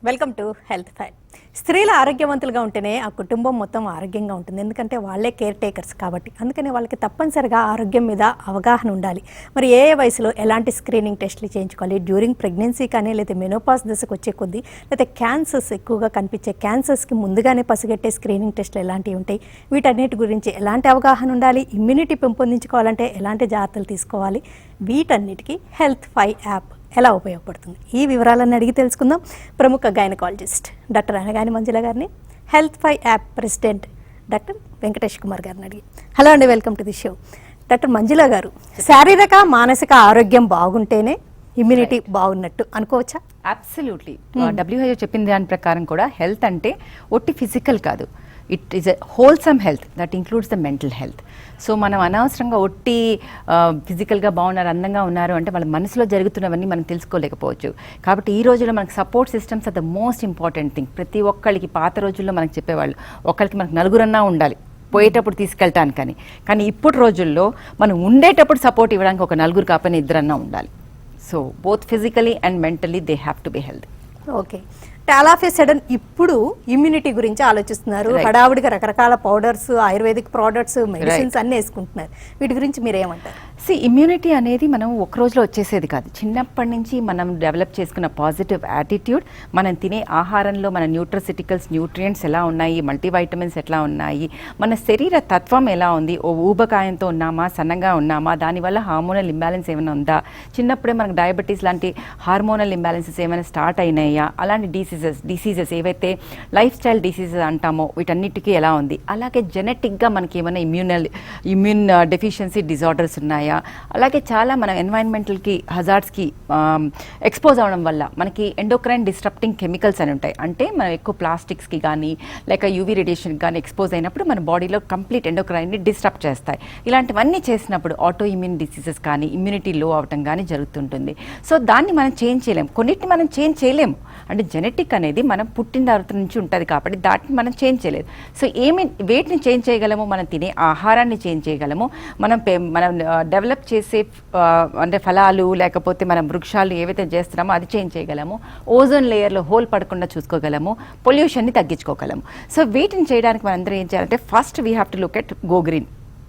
Welcome to health five. స్త్రీలు ఆరోగ్యవంతులుగా ఉంటేనే ఆ కుటుంబం మొత్తం ఆరోగ్యంగా ఉంటుంది. ఎందుకంటే వాళ్ళే కేర్ టేకర్స్ కాబట్టి. అందుకని వాళ్ళకి తప్పనిసరిగా ఆరోగ్యం మీద అవగాహన ఉండాలి. మరి ఏ వయసులో ఎలాంటి స్క్రీనింగ్ టెస్టులు చేయించుకోవాలి, డ్యూరింగ్ ప్రెగ్నెన్సీ కానీ, లేదా మెనోపాస్ దశకు వచ్చే కొద్దీ, లేదా క్యాన్సర్స్ ఎక్కువగా కనిపించే క్యాన్సర్స్కి ముందుగానే పసిగట్టే స్క్రీనింగ్ టెస్టులు ఎలాంటివి ఉంటాయి, వీటన్నిటి గురించి ఎలాంటి అవగాహన ఉండాలి, ఇమ్యూనిటీ పెంపొందించుకోవాలంటే ఎలాంటి జాగ్రత్తలు తీసుకోవాలి, వీటన్నిటికీ హెల్త్ ఫైవ్ యాప్ ఎలా ఉపయోగపడుతుంది, ఈ వివరాలన్నీ అడిగి తెలుసుకుందాం. ప్రముఖ గైనకాలజిస్ట్ డాక్టర్ అనగాని మంజుల గారిని, health five app president doctor Venkatesh Kumar గారిని అడిగి. హలో అండి, welcome to the show. Doctor Manjula గారు, శారీరక మానసిక ఆరోగ్యం బాగుంటేనే ఇమ్యూనిటీ బాగున్నట్టు అనుకోవచ్చా? అబ్సల్యూట్లీ. WHO చెప్పిన దాని ప్రకారం కూడా హెల్త్ అంటే ఒట్టి ఫిజికల్ కాదు, it is a wholesome health that includes the mental health. So మనం అనవసరంగా ఒట్టి ఫిజికల్గా బాగున్నారు, అందంగా ఉన్నారు అంటే వాళ్ళ మనసులో జరుగుతున్నవన్నీ మనం తెలుసుకోలేకపోవచ్చు. కాబట్టి ఈ రోజుల్లో మనకు support systems are the most important thing. ప్రతి ఒక్కరికి పాత రోజుల్లో మనకు చెప్పేవాళ్ళు ఒకరికి మనకు నలుగురన్నా ఉండాలి పోయేటప్పుడు తీసుకెళ్తాను, కానీ ఇప్పుడు రోజుల్లో మనం ఉండేటప్పుడు సపోర్ట్ ఇవ్వడానికి ఒక నలుగురు కాకపోయినా ఇద్దరన్నా ఉండాలి. So both physically and mentally they have to be healthy. Okay, all of a sudden ఇప్పుడు ఇమ్యూనిటీ గురించి ఆలోచిస్తున్నారు. హడావుడిగా రకరకాల పౌడర్స్, ఆయుర్వేదిక్ ప్రోడక్ట్స్, మెడిసిన్స్ అన్ని వేసుకుంటున్నారు. వీటి గురించి మీరేమంటారు? ఇమ్యూనిటీ అనేది మనం ఒక రోజులో వచ్చేసేది కాదు. చిన్నప్పటి నుంచి మనం డెవలప్ చేసుకున్న పాజిటివ్ యాటిట్యూడ్, మనం తినే ఆహారంలో మన న్యూట్రసిటికల్స్, న్యూట్రియంట్స్ ఎలా ఉన్నాయి, మల్టీవైటమిన్స్ ఎట్లా ఉన్నాయి, మన శరీర తత్వం ఎలా ఉంది, ఓ ఊబకాయంతో ఉన్నామా, సన్నగా ఉన్నామా, దానివల్ల హార్మోనల్ ఇంబ్యాలెన్స్ ఏమైనా ఉందా, చిన్నప్పుడే మనకు డయాబెటీస్ లాంటి హార్మోనల్ ఇంబ్యాలెన్సెస్ ఏమైనా స్టార్ట్ అయినాయా, అలాంటి డిసీజెస్ ఏవైతే లైఫ్ స్టైల్ డిసీజెస్ అంటామో వీటన్నిటికీ ఎలా ఉంది, అలాగే జెనెటిక్గా మనకి ఏమైనా ఇమ్యూన్ డెఫిషియన్సీ డిజార్డర్స్ ఉన్నాయా, అలాగే చాలా మన ఎన్వైరన్మెంటల్కి హజార్డ్స్కి ఎక్స్పోజ్ అవ్వడం వల్ల మనకి ఎండోక్రైన్ డిస్ట్రప్టింగ్ కెమికల్స్ అని ఉంటాయి. అంటే మనం ఎక్కువ ప్లాస్టిక్స్కి కానీ లేక యూవీ రేడియేషన్కి కానీ ఎక్స్పోజ్ అయినప్పుడు మన బాడీలో కంప్లీట్ ఎండోక్రైన్ని డిస్ట్రప్ట్ చేస్తాయి. ఇలాంటివన్నీ చేసినప్పుడు ఆటో ఇమ్యూన్ డిసీజెస్ కానీ ఇమ్యూనిటీ లో అవటం కానీ జరుగుతుంటుంది. సో దాన్ని మనం చేంజ్ చేయలేము, కొన్నిటిని మనం చేంజ్ చేయలేము. అంటే జెనెటిక్ అనేది మనం పుట్టిన తర్వాత నుంచి ఉంటుంది కాబట్టి దాటిని మనం చేంజ్ చేయలేదు. సో వేటిని చేంజ్ చేయగలము, మనం తినే ఆహారాన్ని చేంజ్ చేయగలము, మనం డెవలప్ చేసే అంటే ఫలాలు లేకపోతే మనం వృక్షాలు ఏవైతే చేస్తున్నామో అది చేంజ్ చేయగలము, ఓజోన్ లేయర్లో హోల్ పడకుండా చూసుకోగలము, పొల్యూషన్ని తగ్గించుకోగలము. సో వీటిని చేయడానికి మనం అందరం ఏం చేయాలంటే first we have to look at go green.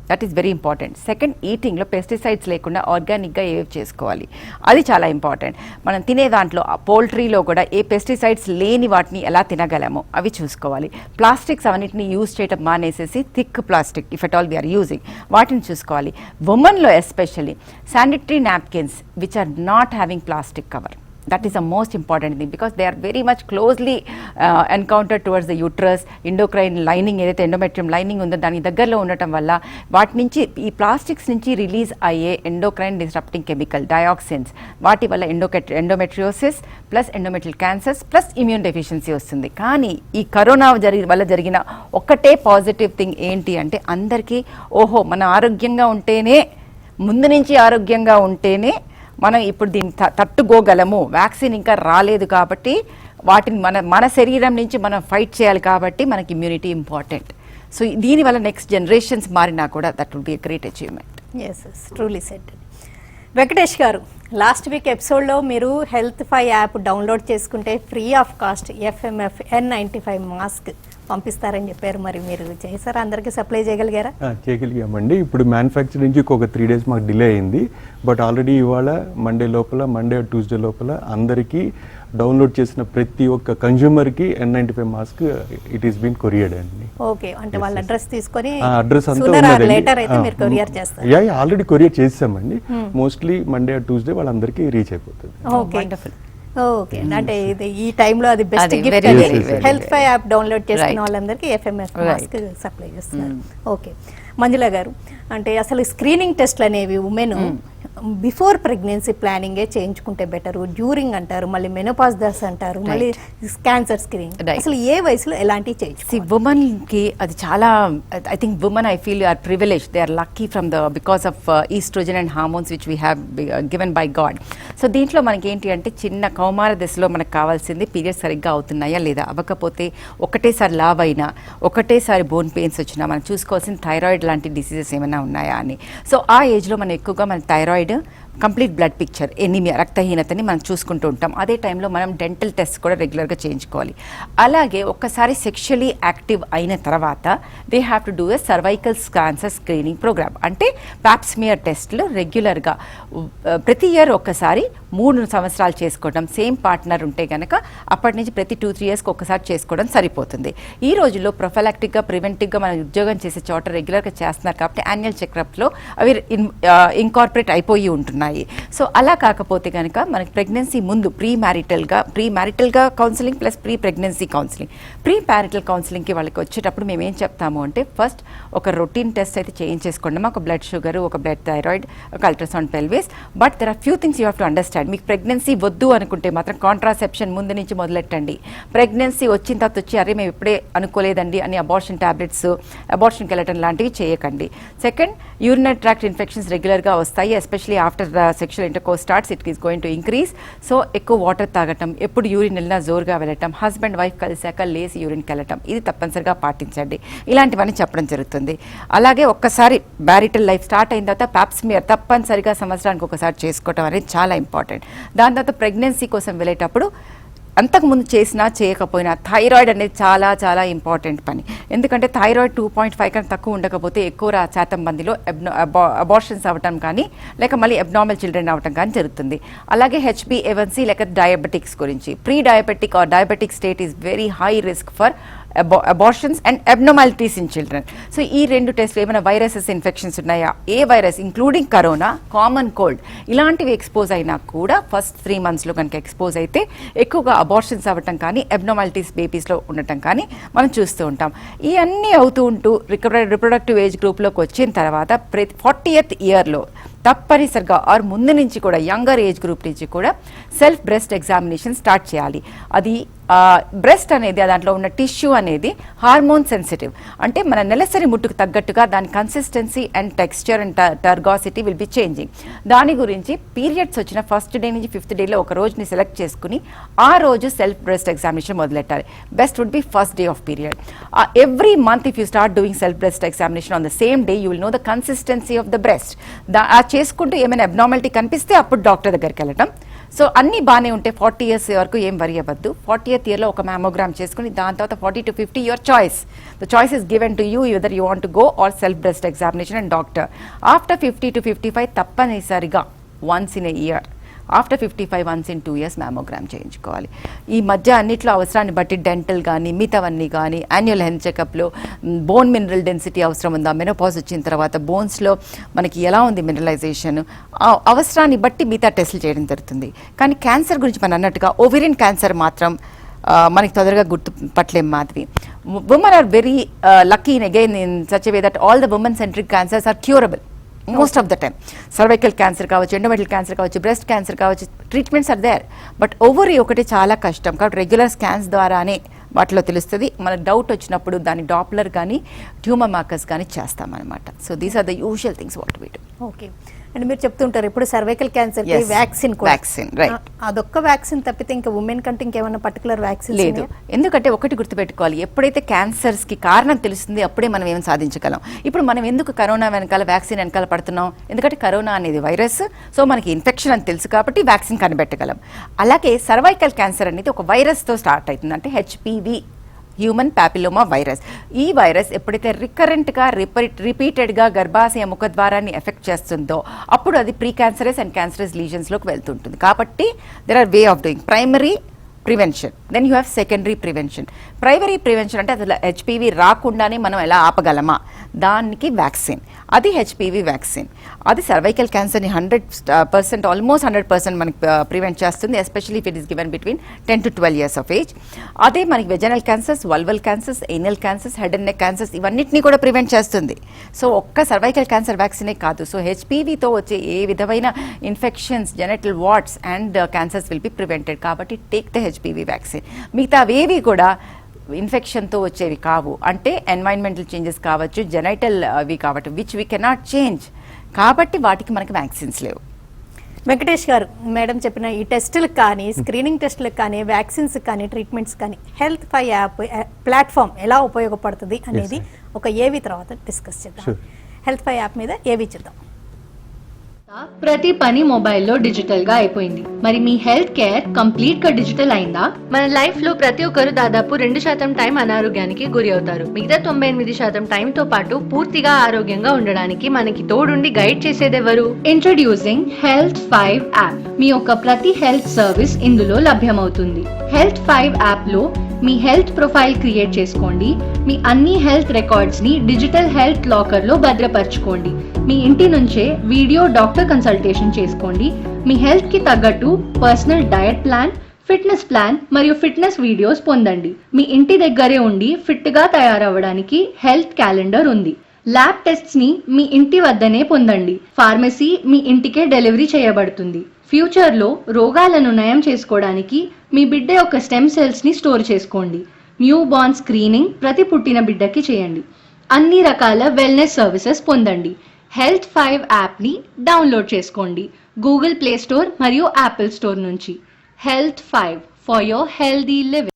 That is very important. Second, ఈటింగ్లో పెస్టిసైడ్స్ లేకుండా ఆర్గానిక్గా ఏవి చేసుకోవాలి, అది చాలా ఇంపార్టెంట్. మనం తినే దాంట్లో పౌల్ట్రీలో కూడా ఏ పెస్టిసైడ్స్ లేని వాటిని ఎలా తినగలమో అవి చూసుకోవాలి. ప్లాస్టిక్స్ అవన్నిటిని యూజ్ చేయడం మానేసేసి thick plastic if at all we are using వాటిని చూసుకోవాలి. ఉమెన్లో especially sanitary napkins which are not having plastic cover, that is the most important thing because they are very much closely encountered towards the uterus. endocrine lining ఏదైతే endometrium lining ఉందో దానికి దగ్గరలో ఉండటం వల్ల వాటి నుంచి ఈ ప్లాస్టిక్స్ నుంచి రిలీజ్ అయ్యే ఎండోక్రైన్ డిస్రప్టింగ్ కెమికల్ డయాక్సిన్స్, వాటి వల్ల endometriosis plus endometrial cancers plus immune deficiency వస్తుంది. కానీ ఈ కరోనా వల్ల జరిగిన ఒక్కటే పాజిటివ్ థింగ్ ఏంటి అంటే అందరికీ ఓహో మన ఆరోగ్యంగా ఉంటేనే, ముందు నుంచి ఆరోగ్యంగా ఉంటేనే మనం ఇప్పుడు దీన్ని తట్టుకోగలము, వ్యాక్సిన్ ఇంకా రాలేదు కాబట్టి వాటిని మన శరీరం నుంచి మనం ఫైట్ చేయాలి కాబట్టి మనకి ఇమ్యూనిటీ ఇంపార్టెంట్. సో దీనివల్ల నెక్స్ట్ జనరేషన్స్ మారినా కూడా that will be a great achievement. Yes yes, truly said. Venkatesh గారు, లాస్ట్ వీక్ ఎపిసోడ్లో మీరు హెల్త్ ఫైవ్ యాప్ డౌన్లోడ్ చేసుకుంటే free of cost FMF N95 mask పంపిస్తారని చెప్పారు. మరి మీరు చేశారా, అందరికీ సప్లై చేయగలిగారా? చేయగలిగామండి. ఇప్పుడు మ్యానుఫ్యాక్చరింగ్ ఒక 3 days మాకు డిలే అయింది. బట్ ఆల్రెడీ ఇవాళ మండే ట్యూస్డే లోపల అందరికీ డౌన్లోడ్ చేసిన ప్రతి ఒక్క కన్జ్యూమర్కి N95 mask it is been couriered అండి. ఓకే, అంటే వాళ్ళ అడ్రస్ తీసుకొని అడ్రస్ అంతా ఆల్రెడీ కొరియర్ చేసామండి. మోస్ట్లీ మండే ట్యూస్డే వాళ్ళందరికీ రీచ్ అయిపోతుంది. ఓకే, అంటే ఇది ఈ టైంలో అది best gift. Health five app download చేసుకున్న వాళ్ళందరికీ FMF మాస్క్ సప్లై చేస్తున్నారు. ఓకే మంజుల గారు, అంటే అసలు స్క్రీనింగ్ టెస్ట్లు అనేవి ఉమెన్ బిఫోర్ ప్రెగ్నెన్సీ ప్లానింగే చేయించుకుంటే బెటర్, డ్యూరింగ్ అంటారు, మళ్ళీ మెనోపాజ్ దశ అంటారు, మళ్ళీ క్యాన్సర్ స్క్రీనింగ్, అసలు ఏ వయసులో ఎలాంటివి చేయించు? ఉమెన్కి అది చాలా, I think women I feel are privilege, they are lucky from because of estrogen and hormones which we have given by God. So దీంట్లో మనకి ఏంటి అంటే చిన్న కౌమార దశలో మనకు కావాల్సింది పీరియడ్స్ సరిగ్గా అవుతున్నాయా లేదా, అవ్వకపోతే ఒకటేసారి లావ్ అయినా, ఒకటేసారి బోన్ పెయిన్స్ వచ్చినా మనం చూసుకోవాల్సిన థైరాయిడ్ లాంటి డిసీజెస్ ఏమైనా ఉన్నాయా అని. సో ఆ ఏజ్లో మనం ఎక్కువగా మన thyroid complete blood picture, anaemia, రక్తహీనతని మనం చూసుకుంటూ ఉంటాం. అదే టైంలో మనం డెంటల్ టెస్ట్ కూడా రెగ్యులర్గా చేయించుకోవాలి. అలాగే ఒక్కసారి సెక్షువలీ యాక్టివ్ అయిన తర్వాత they have to do a cervical cancer screening programme. అంటే ప్యాప్స్మియర్ టెస్ట్లు రెగ్యులర్గా ప్రతి ఇయర్ ఒక్కసారి 3 సంవత్సరాలు చేసుకోవడం. సేమ్ పార్ట్నర్ ఉంటే కనుక అప్పటి నుంచి ప్రతి 2-3 ఇయర్స్కి ఒక్కసారి చేసుకోవడం సరిపోతుంది. ఈ రోజుల్లో ప్రొఫలాక్టిక్గా, ప్రివెంటివ్గా మనం ఉద్యోగం చేసే చోట రెగ్యులర్గా చేస్తున్నారు కాబట్టి యాన్యువల్ చెకప్లో అవి ఇంకార్పొరేట్ అయిపోయి ఉంటున్నాయి. సో అలా కాకపోతే కనుక మనకి ప్రెగ్నెన్సీ ముందు ప్రీ మ్యారిటల్గా counselling plus pre pregnancy counselling. Pre marital కౌన్సిలింగ్కి వాళ్ళకి వచ్చేటప్పుడు మేము ఏం చెప్తాము అంటే ఫస్ట్ ఒక రొటీన్ టెస్ట్ అయితే చేయించేసుకోండి, ఒక బ్లడ్ షుగర్, ఒక బ్లడ్ థైరాయిడ్, ఒక ultrasound pelvis. But there are few things you have to understand. మీకు ప్రెగ్నెన్సీ వద్దు అనుకుంటే మాత్రం కాంట్రాసెప్షన్ ముందు నుంచి మొదలెట్టండి. ప్రెగ్నెన్సీ వచ్చిన తర్వాత వచ్చి అరే మేము ఇప్పుడే అనుకోలేదండి అని అబార్షన్ టాబ్లెట్స్, అబార్షన్కి వెళ్ళటం లాంటివి చేయకండి. సెకండ్, యూరినరీ ట్రాక్ట్ ఇన్ఫెక్షన్స్ రెగ్యులర్గా వస్తాయి. Especially after the sexual intercourse starts it is going to increase. So ఎక్కువ వాటర్ తాగటం, ఎప్పుడు యూరిన్ వెళ్ళినా జోరుగా వెళ్ళటం, హస్బెండ్ వైఫ్ కలిసాక లేసి యూరిన్కి వెళ్ళటం, ఇది తప్పనిసరిగా పాటించండి. ఇలాంటివన్నీ చెప్పడం జరుగుతుంది. అలాగే ఒక్కసారి మ్యారిటల్ లైఫ్ స్టార్ట్ అయిన తర్వాత ప్యాప్స్మియర్ తప్పనిసరిగా సంవత్సరానికి ఒకసారి చేసుకోవటం అనేది చాలా ఇంపార్టెంట్. దాని తర్వాత ప్రెగ్నెన్సీ కోసం వెళ్ళేటప్పుడు అంతకుముందు చేసినా చేయకపోయినా థైరాయిడ్ అనేది చాలా చాలా ఇంపార్టెంట్ పని. ఎందుకంటే థైరాయిడ్ 2.5 కన్నా తక్కువ ఉండకపోతే ఎక్కువ శాతం మందిలో అబార్షన్స్ అవ్వటం కానీ లేక మళ్ళీ అబ్నార్మల్ చిల్డ్రన్ అవ్వటం కానీ జరుగుతుంది. అలాగే HbA1c లేక డయాబెటిక్స్ గురించి, pre diabetic or diabetic state is very high risk for abortions and abnormalities in children. So ఈ 2 టెస్ట్లు ఏమైనా వైరసెస్ ఇన్ఫెక్షన్స్ ఉన్నాయా, ఏ virus including corona, common cold ఇలాంటివి ఎక్స్పోజ్ అయినా కూడా ఫస్ట్ 3 monthsలో కనుక ఎక్స్పోజ్ అయితే ఎక్కువగా అబార్షన్స్ అవ్వటం కానీ అబ్నార్మాలిటీస్ బేబీస్లో ఉండటం కానీ మనం చూస్తూ ఉంటాం. ఇవన్నీ అవుతూ ఉంటూ రిప్రొడక్టివ్ ఏజ్ గ్రూప్లోకి వచ్చిన తర్వాత ప్రతి 40th ఇయర్లో తప్పనిసరిగా ఆర్ ముందు నుంచి కూడా యంగర్ ఏజ్ గ్రూప్ నుంచి కూడా సెల్ఫ్ బ్రెస్ట్ ఎగ్జామినేషన్ స్టార్ట్ చేయాలి. అది బ్రెస్ట్ అనేది దాంట్లో ఉన్న టిష్యూ అనేది హార్మోన్ సెన్సిటివ్. అంటే మన నెలసరి ముట్టుకు తగ్గట్టుగా దాని consistency and texture and turgidity will be changing. దాని గురించి పీరియడ్స్ వచ్చిన ఫస్ట్ డే నుంచి 5th డేలో ఒక రోజుని సెలెక్ట్ చేసుకుని ఆ రోజు సెల్ఫ్ బ్రెస్ట్ ఎగ్జామినేషన్ మొదలెట్టాలి. Best would be first day of period. Every month if you start doing self breast examination on the same day you will know the consistency of the breast. చేసుకుంటూ ఏమైనా abnormality కనిపిస్తే అప్పుడు doctor దగ్గరికి వెళ్ళటం. So అన్నీ బాగానే ఉంటే 40 years వరకు ఏం వరి అవ్వద్దు. 40th ఇయర్లో ఒక మ్యామోగ్రామ్ చేసుకుని దాని తర్వాత 40 to 50 your choice. The choice is given to you whether you want to go or self breast examination and doctor. After 50 to 55 తప్పనిసరిగా once in a year, after 55 once in 2 years mammogram చేయించుకోవాలి. ఈ మధ్య అన్నిట్లో అవసరాన్ని బట్టి dental కానీ మిగతావన్నీ కానీ యాన్యువల్ హెల్త్ చెకప్లో బోన్ మినరల్ డెన్సిటీ అవసరం ఉందా, మెనోపాజ్ వచ్చిన తర్వాత బోన్స్లో మనకి ఎలా ఉంది మినరలైజేషన్, అవసరాన్ని బట్టి మిగతా టెస్టులు చేయడం జరుగుతుంది. కానీ క్యాన్సర్ గురించి మనం అన్నట్టుగా ఓవేరియన్ క్యాన్సర్ మాత్రం మనకి తొందరగా గుర్తుపట్టలేం మాదిరి. Women are very lucky in again in such a way that all the women centric cancers are curable most of the time. Cervical cancer కావచ్చు, ఎండోమెట్రియల్ క్యాన్సర్ కావచ్చు, బ్రెస్ట్ క్యాన్సర్ కావచ్చు, treatments are there. But ovary ఒకటి చాలా కష్టం కాబట్టి regular scans ద్వారానే వాటిలో తెలుస్తుంది. మనకు డౌట్ వచ్చినప్పుడు దాని డాప్లర్ కానీ ట్యూమర్ మార్కర్స్ కానీ చేస్తామన్నమాట. So these are the usual things what we do. Okay and మీరు చెప్తుంటారు ఇప్పుడు సర్వైకల్ క్యాన్సర్ కి Yes. Vaccine Vaccine, right. అదొక్క వ్యాక్సిన్ తప్పితే ఇంకా ఉమెన్ కంటే ఇంకేమైనా పర్టికులర్ వ్యాక్సిన్ లేదు. ఎందుకంటే ఒకటి గుర్తుపెట్టుకోవాలి, ఎప్పుడైతే క్యాన్సర్స్కి కారణం తెలుస్తుంది అప్పుడే మనం ఏమైనా సాధించగలం. ఇప్పుడు మనం ఎందుకు కరోనా వెనకాల వ్యాక్సిన్ వెనకాల పడుతున్నాం? ఎందుకంటే కరోనా అనేది వైరస్, సో మనకి ఇన్ఫెక్షన్ అని తెలుసు కాబట్టి వ్యాక్సిన్ కనిపెట్టగలం. అలాగే సర్వైకల్ క్యాన్సర్ అనేది ఒక వైరస్తో స్టార్ట్ అవుతుంది, అంటే HPV హ్యూమన్ ప్యాపిలోమా వైరస్. ఈ వైరస్ ఎప్పుడైతే రికరెంట్గా రిపీటెడ్గా గర్భాశయ ముఖద్వారాన్ని ఎఫెక్ట్ చేస్తుందో అప్పుడు అది ప్రీ క్యాన్సరస్ అండ్ క్యాన్సరస్ లీజన్స్లోకి వెళ్తుంటుంది. కాబట్టి there are way of doing primary prevention, then you have secondary prevention. Primary prevention అంటే అసలు HPV రాకుండానే మనం ఎలా ఆపగలమా, దానికి వ్యాక్సిన్, అది HPV వ్యాక్సిన్. అది సర్వైకల్ క్యాన్సర్ని 100% ఆల్మోస్ట్ 100% మనకి ప్రివెంట్ చేస్తుంది, especially if it is given between 10 to 12 years of age. అదే మనకి vaginal cancers, vulval cancers, anal cancers, head and neck cancers ఇవన్నిటిని కూడా ప్రివెంట్ చేస్తుంది. సో ఒక్క సర్వైకల్ క్యాన్సర్ వ్యాక్సినే కాదు. సో HPVతో వచ్చే ఏ విధమైన infections, genital warts and cancers will be prevented. కాబట్టి టేక్ ద HPV వ్యాక్సిన్. మిగతా అవేవి కూడా ఇన్ఫెక్షన్తో వచ్చేవి కావు, అంటే ఎన్వైరన్మెంటల్ చేంజెస్ కావచ్చు, జెనైటల్ అవి కావచ్చు, విచ్ వీ కెనాట్ చేంజ్. కాబట్టి వాటికి మనకి వ్యాక్సిన్స్ లేవు. వెంకటేష్ గారు, మేడం చెప్పిన ఈ టెస్టులకు కానీ, స్క్రీనింగ్ టెస్టులకు కానీ, వ్యాక్సిన్స్ కానీ, ట్రీట్మెంట్స్ కానీ Health5 యాప్ ప్లాట్ఫామ్ ఎలా ఉపయోగపడుతుంది అనేది ఒక ఏవి తర్వాత డిస్కస్ చేద్దాం. Health5 యాప్ మీద ఏవి చూద్దాం. ప్రతి పని మొబైల్లో డిజిటల్ గా అయిపోయింది. మరి మీ హెల్త్ కేర్ కంప్లీట్ గా డిజిటల్ అయిందా? మన లైఫ్ లో ప్రతి ఒక్కరు దాదాపు 2% టైం అనారోగ్యానికి గురి అవుతారు. మిగతా 98% టైంతో పాటు పూర్తిగా ఆరోగ్యంగా ఉండడానికి మనకి తోడుండి గైడ్ చేసేదెవరు? Introducing health 5 app. మీ యొక్క ప్రతి హెల్త్ సర్వీస్ ఇందులో లభ్యమవుతుంది. హెల్త్ 5 యాప్ లో మీ హెల్త్ ప్రొఫైల్ క్రియేట్ చేసుకోండి. మీ అన్ని హెల్త్ రికార్డ్స్ ని డిజిటల్ హెల్త్ లాకర్ లో భద్రపరచుకోండి. మీ ఇంటి నుంచే వీడియో డాక్టర్ కన్సల్టేషన్ చేసుకోండి. మీ హెల్త్ కి తగ్గట్టు personal diet plan, fitness plan మరియు ఫిట్నెస్ వీడియోస్ పొందండి. మీ ఇంటి దగ్గరే ఉండి ఫిట్ గా తయారవ్వడానికి హెల్త్ క్యాలెండర్ ఉంది. ల్యాబ్ టెస్ట్స్ ని మీ ఇంటి వద్దనే పొందండి. ఫార్మసీ మీ ఇంటికే డెలివరీ చేయబడుతుంది. ఫ్యూచర్ లో రోగాలను నయం చేసుకోవడానికి మీ బిడ్డ యొక్క స్టెమ్ సెల్స్ ని స్టోర్ చేసుకోండి. న్యూ బార్న్ స్క్రీనింగ్ ప్రతి పుట్టిన బిడ్డకి చేయండి. అన్ని రకాల వెల్నెస్ సర్వీసెస్ పొందండి. హెల్త్ 5 యాప్ని డౌన్లోడ్ చేసుకోండి గూగుల్ ప్లే స్టోర్ మరియు యాపిల్ స్టోర్ నుంచి. Health 5 for your healthy living.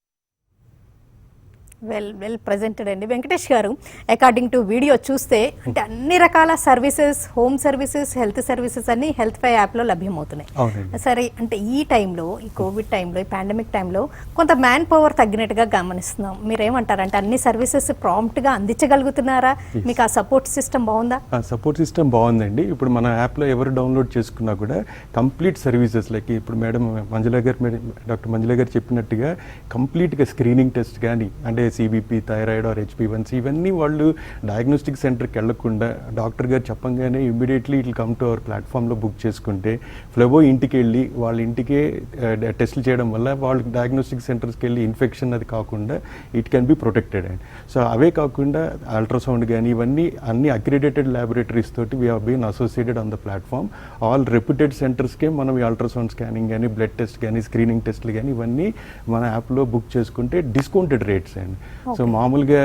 Well presented అండి వెంకటేష్ గారు. అకార్డింగ్ టు వీడియో చూస్తే అంటే అన్ని రకాల services, home services, health services అన్ని హెల్త్ 5 యాప్లో లభ్యమవుతున్నాయి. సరే, అంటే ఈ టైంలో, ఈ కోవిడ్ టైంలో, ఈ పాండమిక్ టైంలో కొంత మ్యాన్ పవర్ తగ్గినట్టుగా గమనిస్తున్నాం. మీరేమంటారు? అంటే అన్ని సర్వీసెస్ ప్రాంప్ట్గా అందించగలుగుతున్నారా? మీకు ఆ సపోర్ట్ సిస్టమ్ బాగుందా? సపోర్ట్ సిస్టమ్ బాగుందండి. ఇప్పుడు మన యాప్లో ఎవరు డౌన్లోడ్ చేసుకున్నా కూడా కంప్లీట్ సర్వీసెస్ లైక్ ఇప్పుడు డాక్టర్ మంజుల గారు చెప్పినట్టుగా కంప్లీట్గా స్క్రీనింగ్ టెస్ట్ కానీ, అంటే సిబిపి, థైరాయిడ్ ఆర్ HbA1c, ఇవన్నీ వాళ్ళు డయాగ్నోస్టిక్ సెంటర్కి వెళ్లకుండా డాక్టర్ గారు చెప్పంగానే immediately it come to our ప్లాట్ఫామ్లో బుక్ చేసుకుంటే ఫ్లెవో ఇంటికి వెళ్ళి వాళ్ళ ఇంటికే టెస్టులు చేయడం వల్ల వాళ్ళకి డయాగ్నోస్టిక్ సెంటర్స్కి వెళ్ళి ఇన్ఫెక్షన్ అది కాకుండా it can be protected. And so అవే కాకుండా అల్ట్రాసౌండ్ కానీ ఇవన్నీ అన్ని అక్రిడేటెడ్ ల్యాబొరేటరీస్ తోటి we been associated on the platform. All reputed సెంటర్స్కే మనం ఈ అల్ట్రాసౌండ్ స్కానింగ్ కానీ, బ్లడ్ టెస్ట్ కానీ, స్క్రీనింగ్ టెస్ట్లు కానీ ఇవన్నీ మన యాప్లో బుక్ చేసుకుంటే డిస్కౌంటెడ్ రేట్స్ అండి. సో మామూలుగా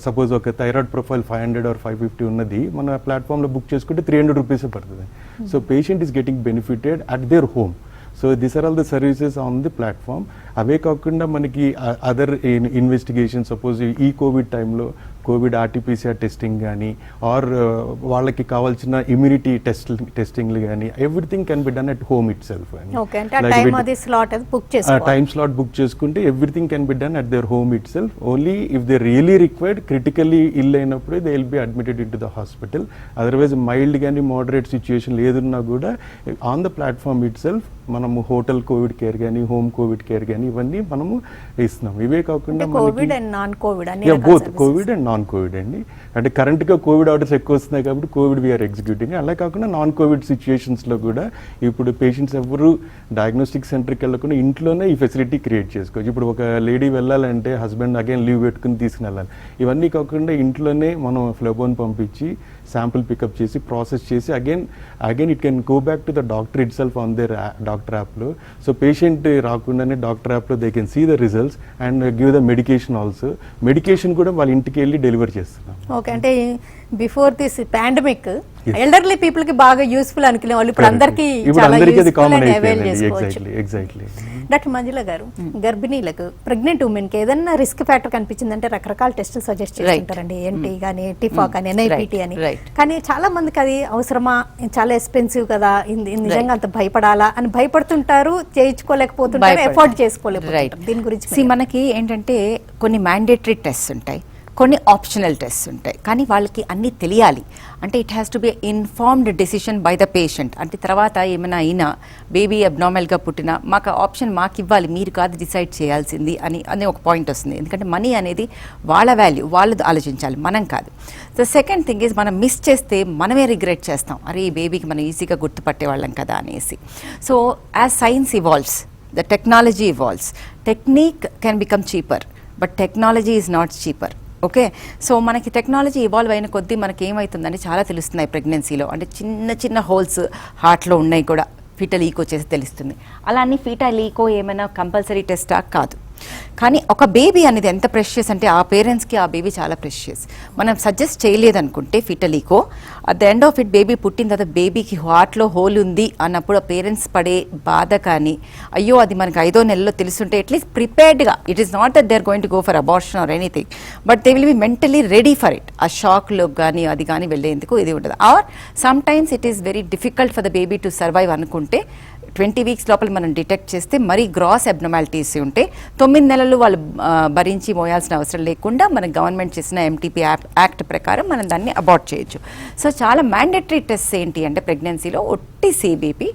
సపోజ్ ఒక థైరాయిడ్ ప్రొఫైల్ 500 ఆర్ 550 ఉన్నది మన ప్లాట్ఫామ్లో బుక్ చేసుకుంటే 300 రూపీసే పడుతుంది. So patient is getting benefited at their home. So these are all the services on the platform. అవే కాకుండా మనకి అదర్ ఇన్వెస్టిగేషన్, సపోజ్ ఈ కోవిడ్ టైంలో కోవిడ్ RT-PCR టెస్టింగ్ కానీ ఆర్ వాళ్ళకి కావాల్సిన ఇమ్యూనిటీ టెస్టింగ్లు కానీ everything can be done at home itself. Time slot book చేసుకుంటే everything can be done at their home itself. Only if they really required critically ill అయినప్పుడు they will be admitted in to the hospital. Otherwise mild కానీ moderate situation లేదున్నా కూడా on the platform it self మనము hotel COVID care కానీ, home COVID care కానీ ఇవన్నీ మనము ఇస్తున్నాం. ఇవే కాకుండా Covid and non Covid both Covid and non Covid అండి. అంటే కరెంట్గా కోవిడ్ ఆర్డర్స్ ఎక్కువ వస్తున్నాయి కాబట్టి కోవిడ్ వీఆర్ ఎగ్జిక్యూటింగ్. అలా కాకుండా నాన్ కోవిడ్ సిచ్యుయేషన్స్లో కూడా ఇప్పుడు పేషెంట్స్ ఎవరు డయాగ్నోస్టిక్ సెంటర్కి వెళ్ళకుండా ఇంట్లోనే ఈ ఫెసిలిటీ క్రియేట్ చేసుకోవచ్చు. ఇప్పుడు ఒక లేడీ వెళ్ళాలంటే హస్బెండ్ అగైన్ లీవ్ పెట్టుకుని తీసుకుని వెళ్ళాలి. ఇవన్నీ కాకుండా ఇంట్లోనే మనం ఫ్లెబోన్ పంపించి శాంపుల్ పికప్ చేసి ప్రాసెస్ చేసి again it can go back to the doctor itself on their doctor యాప్లో. సో పేషెంట్ రాకుండానే డాక్టర్ యాప్లో they can see the results and give the medication also. Medication కూడా వాళ్ళ ఇంటికి వెళ్ళి డెలివరీ చేస్తున్నాం. ఓకే, అంటే before this pandemic elderly people కి బాగా యూస్ఫుల్ అనుకునే వాళ్ళు ఇప్పుడు అందరికీ ఎగ్జాక్ట్లీ. డాక్టర్ మంజుల గారు, గర్భిణీలకు, ప్రెగ్నెంట్ ఉమెన్ కి ఏదన్నా రిస్క్ ఫ్యాక్టర్ కనిపించిందంటే రకరకాల టెస్టులు సజెస్ట్ చేస్తుంటారండి. ఎన్టీ కానీ, టిఫాక్ అని, NIPT అని. కానీ చాలా మందికి అది అవసరమా, చాలా ఎక్స్పెన్సివ్ కదా, నిజంగా అంత భయపడాలా అని భయపడుతుంటారు, చేయించుకోలేకపోతుంటారు, ఎఫోర్డ్ చేసుకోలేకపోతుంటారు. దీని గురించి మనకి ఏంటంటే కొన్ని మ్యాండేటరీ టెస్ట్ ఉంటాయి, కొన్ని ఆప్షనల్ టెస్ట్ ఉంటాయి. కానీ వాళ్ళకి అన్నీ తెలియాలి. అంటే it has to be informed decision by the patient. అంటే తర్వాత ఏమైనా అయినా బేబీ అబ్నార్మల్గా పుట్టినా మాకు ఆప్షన్ మాకు ఇవ్వాలి, మీరు కాదు డిసైడ్ చేయాల్సింది అని ఒక పాయింట్ వస్తుంది. ఎందుకంటే మనీ అనేది వాళ్ళ వాల్యూ, వాళ్ళు ఆలోచించాలి, మనం కాదు. ద సెకండ్ థింగ్ ఈజ్ మనం మిస్ చేస్తే మనమే రిగ్రెట్ చేస్తాం, అరే ఈ బేబీకి మనం ఈజీగా గుర్తుపట్టేవాళ్ళం కదా అనేసి. So as science evolves, the technology evolves. Technique can become cheaper but technology is not cheaper. Okay, so మనకి టెక్నాలజీ ఇవాల్వ్ అయిన కొద్దీ మనకి ఏమవుతుందంటే చాలా తెలుస్తున్నాయి ప్రెగ్నెన్సీలో. అంటే చిన్న చిన్న హోల్స్ హార్ట్లో ఉన్నాయి కూడా, ఫీటల్ ఈకో చేసి తెలుస్తుంది. అలా అన్ని ఫీటల్ ఈకో ఏమైనా కంపల్సరీ టెస్టా? కాదు. కానీ ఒక బేబీ అనేది ఎంత ప్రెషియస్ అంటే ఆ పేరెంట్స్కి ఆ బేబీ చాలా ప్రెషియస్. మనం సజెస్ట్ చేయలేదనుకుంటే ఫిటలీకో at the end of it baby పుట్టిన తర్వాత బేబీకి హార్ట్లో హోల్ ఉంది అన్నప్పుడు ఆ పేరెంట్స్ పడే బాధ కానీ, అయ్యో అది మనకి 5వ నెలలో తెలుసుంటే అట్లీస్ట్ ప్రిపేర్డ్గా, it is not that they are going to go for abortion or anything, but they will be mentally ready for it. ఆ షాక్లో కానీ అది కానీ వెళ్ళేందుకు ఇది ఉంటుంది. Or sometimes it is very difficult for the baby to survive అనుకుంటే 20 weeks లోపల మనం డిటెక్ట్ చేస్తే మరీ గ్రాస్ అబ్నార్మాలిటీస్ ఉంటే 9 నెలలు వాళ్ళు భరించి మోయాల్సిన అవసరం లేకుండా మన గవర్నమెంట్ చేసిన ఎంటీపీ యాక్ట్ ప్రకారం మనం దాన్ని అబార్ట్ చేయొచ్చు. సో చాలా మ్యాండేటరీ టెస్ట్ ఏంటి అంటే ప్రెగ్నెన్సీలో ఒట్టి సిబిపి,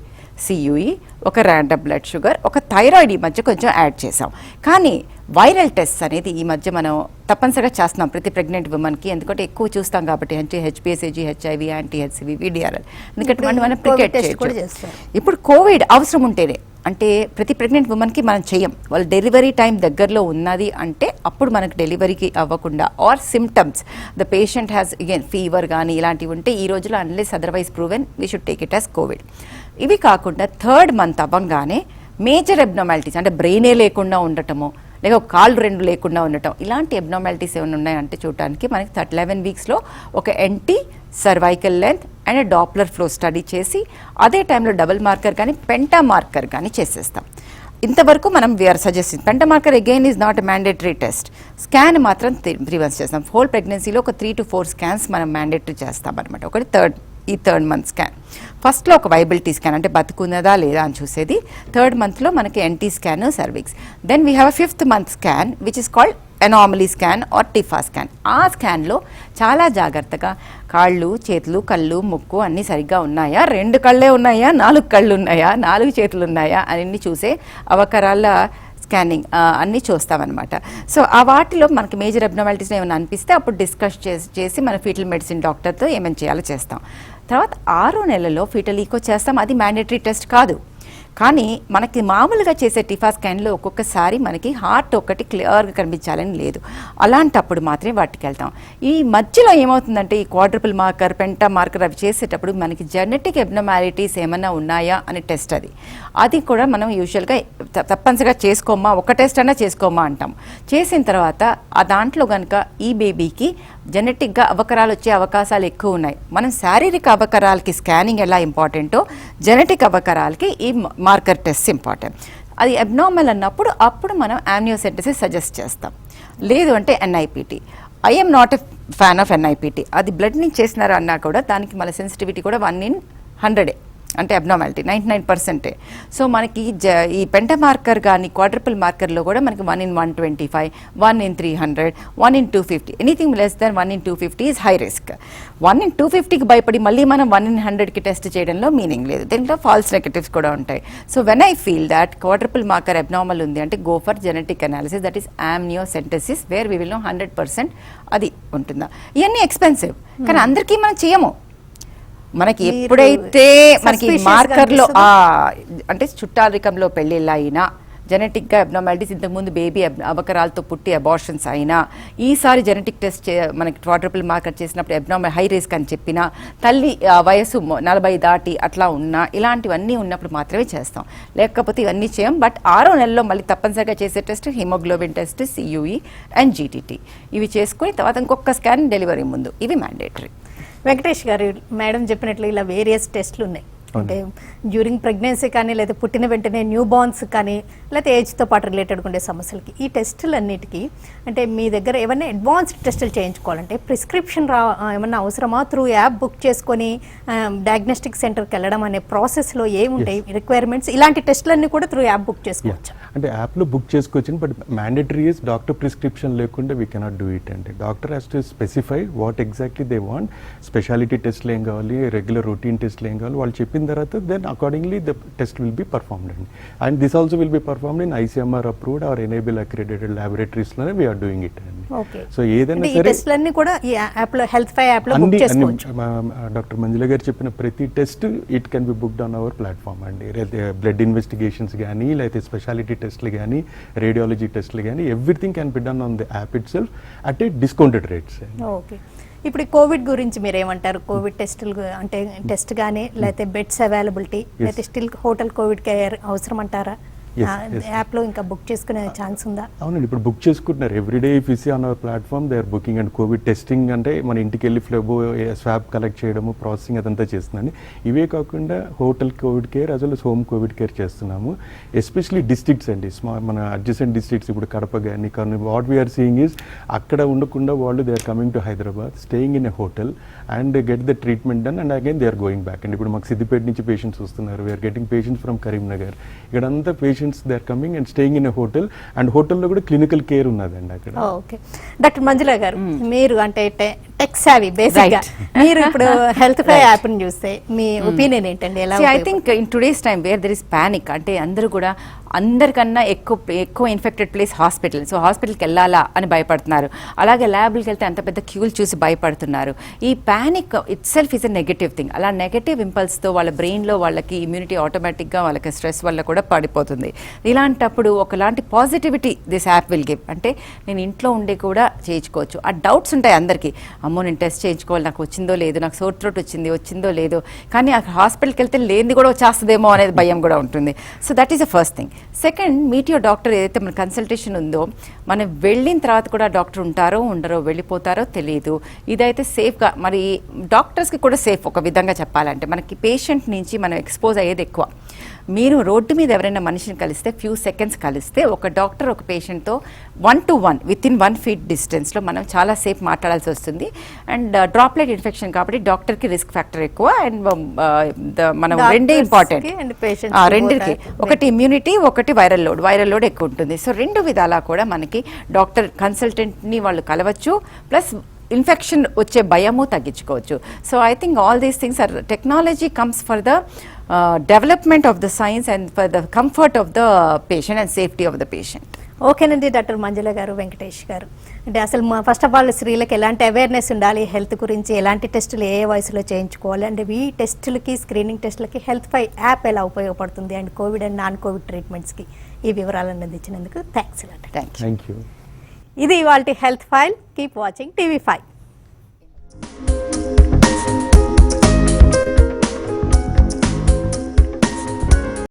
సియుఈ, ఒక ర్యాండమ్ బ్లడ్ షుగర్, ఒక థైరాయిడ్ ఈ మధ్య కొంచెం యాడ్ చేసాం. కానీ వైరల్ టెస్ట్ అనేది ఈ మధ్య మనం తప్పనిసరిగా చేస్తున్నాం ప్రతి ప్రెగ్నెంట్ ఉమెన్కి, ఎందుకంటే ఎక్కువ చూస్తాం కాబట్టి హెచ్పిఎస్ఏజీ, హెచ్ఐవి, యాంటీ హెచ్సివి, విడిఆర్ఎల్, ఎందుకంటే మనం ప్రికెట్ చేయొచ్చు. ఇప్పుడు కోవిడ్ అవసరం ఉంటేనే, అంటే ప్రతి ప్రెగ్నెంట్ ఉమెన్కి మనం చెయ్యం. వాళ్ళు డెలివరీ టైం దగ్గరలో ఉన్నది అంటే అప్పుడు మనకు డెలివరీకి అవ్వకుండా or symptoms the patient has again fever కానీ ఇలాంటివి ఉంటే ఈ రోజులో unless otherwise proven we should take it as COVID. ఇవి కాకుండా 3rd మంత్ అవ్వగానే మేజర్ అబ్నార్మాలిటీస్ అంటే బ్రెయినే లేకుండా ఉండటము, లేక ఒక కాళ్ళు 2 లేకుండా ఉండటం, ఇలాంటి అబ్నార్మాలిటీస్ ఏమైనా ఉన్నాయంటే చూడటానికి మనకి 11 వీక్స్లో ఒక NT, cervical length and Doppler flow study చేసి అదే టైంలో డబుల్ మార్కర్ కానీ పెంటా మార్కర్ కానీ చేసేస్తాం. ఇంతవరకు మనం we are suggesting penta marker again is not a mandatory test. Scan మాత్రం 3 months చేస్తాం. హోల్ ప్రెగ్నెన్సీలో ఒక 3 to 4 స్కాన్స్ మనం మ్యాండేటరీ చేస్తాం అనమాట. ఒకటి థర్డ్ మంత్ స్కాన్, ఫస్ట్లో ఒక వైబిలిటీ స్కాన్ అంటే బతుకున్నదా లేదా అని చూసేది, 3rd మంత్లో మనకి NT scan, cervix. Then we have 5th month scan which is called anomaly scan or TIFFA scan. ఆ స్కాన్లో చాలా జాగ్రత్తగా కాళ్ళు, చేతులు, కళ్ళు, ముక్కు అన్నీ సరిగ్గా ఉన్నాయా, 2 కళ్ళే ఉన్నాయా, 4 కళ్ళు ఉన్నాయా, 4 చేతులు ఉన్నాయా అన్నీ చూసే అవకరాల స్కానింగ్ అన్నీ చూస్తామన్నమాట. సో ఆ వాటిలో మనకి మేజర్ అబ్నార్మాలిటీస్ ఏమైనా అనిపిస్తే అప్పుడు డిస్కస్ చేసి మన ఫీటల్ మెడిసిన్ డాక్టర్తో ఏమైనా చేయాలో చేస్తాం. తర్వాత 6వ నెలలో ఫీటల్ ఈకో చేస్తాం. అది మ్యాండేటరీ టెస్ట్ కాదు, కానీ మనకి మామూలుగా చేసే టిఫా స్కాన్లో ఒక్కొక్కసారి మనకి హార్ట్ ఒకటి క్లియర్గా కనిపించాలని లేదు, అలాంటప్పుడు మాత్రమే వాటికి వెళ్తాం. ఈ మధ్యలో ఏమవుతుందంటే ఈ క్వాడ్రపుల్ మార్కర్, పెంటా మార్కర్ అవి చేసేటప్పుడు మనకి జెనెటిక్ అబ్నార్మాలిటీస్ ఏమైనా ఉన్నాయా అని టెస్ట్ అది కూడా మనం యూజువల్గా తప్పనిసరిగా చేసుకోమా, ఒక టెస్ట్ అయినా చేసుకోమా అంటాం. చేసిన తర్వాత ఆ దాంట్లో కనుక ఈ బేబీకి జెనెటిక్గా అవకరాలు వచ్చే అవకాశాలు ఎక్కువ ఉన్నాయి. మనం శారీరక అవకరాలకి స్కానింగ్ ఎలా ఇంపార్టెంటో జెనెటిక్ అవకరాలకి ఈ మార్కర్ టెస్ట్ ఇంపార్టెంట్. అది అబ్నార్మల్ అన్నప్పుడు అప్పుడు మనం ఆమ్నియోసెంటసిస్ సజెస్ట్ చేస్తాం. లేదు అంటే NIPT. I'm not a fan of NIPT. అది బ్లడ్ నుంచి చేసినారు అన్నా కూడా దానికి మన సెన్సిటివిటీ కూడా 1/100 అంటే అబ్నార్మాలిటీ 99%. సో మనకి ఈ పెంటా మార్కర్ కానీ క్వాడ్రపుల్ మార్కర్లో కూడా మనకి 1/125, 1/300, 1/250, anything less than 1/250 is high risk. 1/250కి భయపడి మళ్ళీ మనం 1/100కి టెస్ట్ చేయడంలో మీనింగ్ లేదు. దీంట్లో ఫాల్స్ నెగటివ్స్ కూడా ఉంటాయి. So when I feel that quadruple marker abnormal ఉంది అంటే go for genetic analysis, that is amniocentesis, where we will know 100% అది ఉంటుందా. ఇవన్నీ ఎక్స్పెన్సివ్, కానీ అందరికీ మనం చేయము. మనకి ఎప్పుడైతే మనకి మార్కర్లో అంటే చుట్టారికంలో పెళ్ళిళ్ళు అయినా, జెనెటిక్గా అబ్నార్మాలిటీస్, ఇంతకుముందు బేబీ అవకరాలతో పుట్టి అబార్షన్స్ అయినా, ఈసారి జెనెటిక్ టెస్ట్ మనకి క్వాడ్రపుల్ మార్కర్ చేసినప్పుడు అబ్నార్మల్ హై రిస్క్ అని చెప్పినా, తల్లి వయసు 40 దాటి అట్లా ఉన్నా, ఇలాంటివన్నీ ఉన్నప్పుడు మాత్రమే చేస్తాం, లేకపోతే ఇవన్నీ చేయం. బట్ 6వ నెలలో మళ్ళీ తప్పనిసరిగా చేసే test haemoglobin test, CUE and GTT, ఇవి చేసుకుని తర్వాత ఇంకొక స్కాన్ డెలివరీ ముందు, ఇవి మ్యాండేటరీ. వెంకటేష్ గారు, మేడం చెప్పినట్లు ఇలా వేరియస్ టెస్ట్లు ఉన్నాయి. అంటే డ్యూరింగ్ ప్రెగ్నెన్సీ కానీ, లేదా పుట్టిన వెంటనే న్యూ బార్న్స్ కానీ, లేకపోతే ఏజ్తో పాటు రిలేటెడ్ ఉండే సమస్యలకి ఈ టెస్టులన్నిటికీ అంటే మీ దగ్గర ఏమైనా అడ్వాన్స్డ్ టెస్టులు చేయించుకోవాలంటే ప్రిస్క్రిప్షన్ ఏమన్నా అవసరమా? త్రూ యాప్ బుక్ చేసుకొని డయాగ్నోస్టిక్ సెంటర్కి వెళ్ళడం అనే ప్రాసెస్లో ఏముంటాయి రిక్వైర్మెంట్స్? ఇలాంటి టెస్టులన్నీ కూడా త్రూ యాప్ బుక్ చేసుకోవచ్చు. అంటే యాప్లో బుక్ చేసుకోవచ్చు, but mandatory is doctor prescription లేకుండా వీ కెనాట్ డూ ఇట్. అంటే doctor has to specify what exactly they want. Speciality టెస్ట్లు ఏం కావాలి, రెగ్యులర్ రొటీన్ టెస్ట్లు ఏం కావాలి, వాళ్ళు చెప్పిన తర్వాత then accordingly the test will be performed అండి. And this also will be performed in ICMR approved or enable accredited ల్యాబొరేటరీస్లోనే వీఆర్ డూయింగ్ ఇట్ అండి. సో ఏదైనా సరే టెస్ట్లన్నీ కూడా ఈ యాప్లో హెల్త్5 యాప్లో బుక్ చేసుకోవచ్చు. డాక్టర్ మంజుల గారు చెప్పిన ప్రతి test it can B booked on our platform అండి. బ్లడ్ ఇన్వెస్టిగేషన్స్ కానీ, లేకపోతే స్పెషాలిటీ టెస్ట్లు కానీ, రేడియాలజీ టెస్ట్లు కానీ, everything can be done on the app it self at a discounted rates. Okay, ఇప్పుడు కోవిడ్ గురించి మీరు ఏమంటారు? కోవిడ్ టెస్టులు అంటే టెస్ట్ కానీ, లేకపోతే బెడ్స్ అవైలబిలిటీ, లేకపోతే స్టిల్ హోటల్ కోవిడ్ కేర్ అవసరం అంటారా? Yes, yes. యాప్లో ఇంకా బుక్ చేసుకునే ఛాన్స్ ఉందా? అవునండి, ఇప్పుడు బుక్ చేసుకుంటున్నారు. Everyday if you see on our platform they are booking. And COVID testing అంటే మన ఇంటికి వెళ్ళి ఫ్లెబో స్వాబ్ కలెక్ట్ చేయడము, ప్రాసెసింగ్ అదంతా చేస్తుందండి. ఇవే కాకుండా hotel COVID care as well as home COVID care చేస్తున్నాము. ఎస్పెషలీ డిస్ట్రిక్ట్స్ అండి, మన అడ్జసెంట్ డిస్ట్రిక్ట్స్, ఇప్పుడు కడప కానీ Kurnool, what we are seeing is అక్కడ ఉండకుండా వాళ్ళు they are coming to Hyderabad, staying in a hotel and get the treatment done and again they are going back. And ఇప్పుడు మాకు సిద్దిపేట నుంచి పేషెంట్స్ వస్తున్నారు. We are getting patients from Karimnagar. ఇక్కడంతా patients they are coming and staying in a hotel. And హోటల్లో కూడా clinical care ఉన్నదండి అక్కడ. Okay doctor Manjula గారు, మీరు అంటే టెక్ సావి బేసిక్గా, మీరు ఇప్పుడు హెల్త్ ఫై యాప్ని చూస్తే మీ ఒపీనియన్ ఏంటండి? ఎలా I think in today's time where there is panic, అంటే అందరూ కూడా అందరికన్నా ఎక్కువ ఇన్ఫెక్టెడ్ ప్లేస్ హాస్పిటల్. సో హాస్పిటల్కి వెళ్ళాలా అని భయపడుతున్నారు. అలాగే ల్యాబ్కి వెళ్తే అంత పెద్ద క్యూలు చూసి భయపడుతున్నారు. ఈ panic it self is a negative thing. అలా నెగటివ్ ఇంపల్స్తో వాళ్ళ బ్రెయిన్లో వాళ్ళకి ఇమ్యూనిటీ ఆటోమేటిక్గా వాళ్ళకి స్ట్రెస్ వల్ల కూడా పడిపోతుంది. ఇలాంటప్పుడు ఒకలాంటి positivity this app will give. అంటే నేను ఇంట్లో ఉండి కూడా చేయించుకోవచ్చు. ఆ డౌట్స్ ఉంటాయి అందరికీ, అమ్మో నేను టెస్ట్ చేయించుకోవాలి, నాకు వచ్చిందో లేదు, నాకు సోర్ త్రోట్ వచ్చిందో లేదో, కానీ ఆ హాస్పిటల్కి వెళ్తే లేనిది కూడా వచ్చేస్తుందేమో అనేది భయం కూడా ఉంటుంది. So that is the first thing. Second, meet your doctor. ఏదైతే మన కన్సల్టేషన్ ఉందో, మనం వెళ్ళిన తర్వాత కూడా డాక్టర్ ఉంటారో ఉండరో, వెళ్ళిపోతారో తెలియదు. ఇదైతే సేఫ్గా, మరి డాక్టర్స్కి కూడా సేఫ్ ఒక విధంగా చెప్పాలంటే. మనకి పేషెంట్ నుంచి మనం ఎక్స్పోజ్ అయ్యేది ఎక్కువ. మీరు రోడ్డు మీద ఎవరైనా మనిషిని కలిస్తే ఫ్యూ సెకండ్స్ కలిస్తే ఒక డాక్టర్ ఒక పేషెంట్తో 1-to-1 వితిన్ 1 feet డిస్టెన్స్లో మనం చాలా సేపు మాట్లాడాల్సి వస్తుంది. అండ్ డ్రాప్లెట్ ఇన్ఫెక్షన్ కాబట్టి డాక్టర్కి రిస్క్ ఫ్యాక్టర్ ఎక్కువ. అండ్ మనం రెండే ఇంపార్టెంట్, రెండింటికి, ఒకటి ఇమ్యూనిటీ, ఒకటి వైరల్ లోడ్ ఎక్కువ ఉంటుంది. సో రెండు విధాలా కూడా మనకి డాక్టర్ కన్సల్టెంట్ని వాళ్ళు కలవచ్చు, ప్లస్ ఇన్ఫెక్షన్ వచ్చే భయము తగ్గించుకోవచ్చు. So I think all these things or technology comes for the development of the science and for the comfort of the patient and safety of the patient. ఓకేనండి డాక్టర్ మంజుల గారు, వెంకటేష్ గారు, అంటే అసలు ఫస్ట్ ఆఫ్ ఆల్ స్త్రీలకు ఎలాంటి awareness ఉండాలి health గురించి, ఎలాంటి టెస్టులు ఏ వయసులో చేయించుకోవాలి, అంటే ఈ టెస్టులకి స్క్రీనింగ్ టెస్టులకి హెల్త్ ఫై యాప్ ఎలా ఉపయోగపడుతుంది, and covid and non covid ట్రీట్మెంట్స్కి ఈ వివరాలను అందించినందుకు థ్యాంక్స్. Thank you. ఇది ఇవాల్టి health file. Keep watching TV5.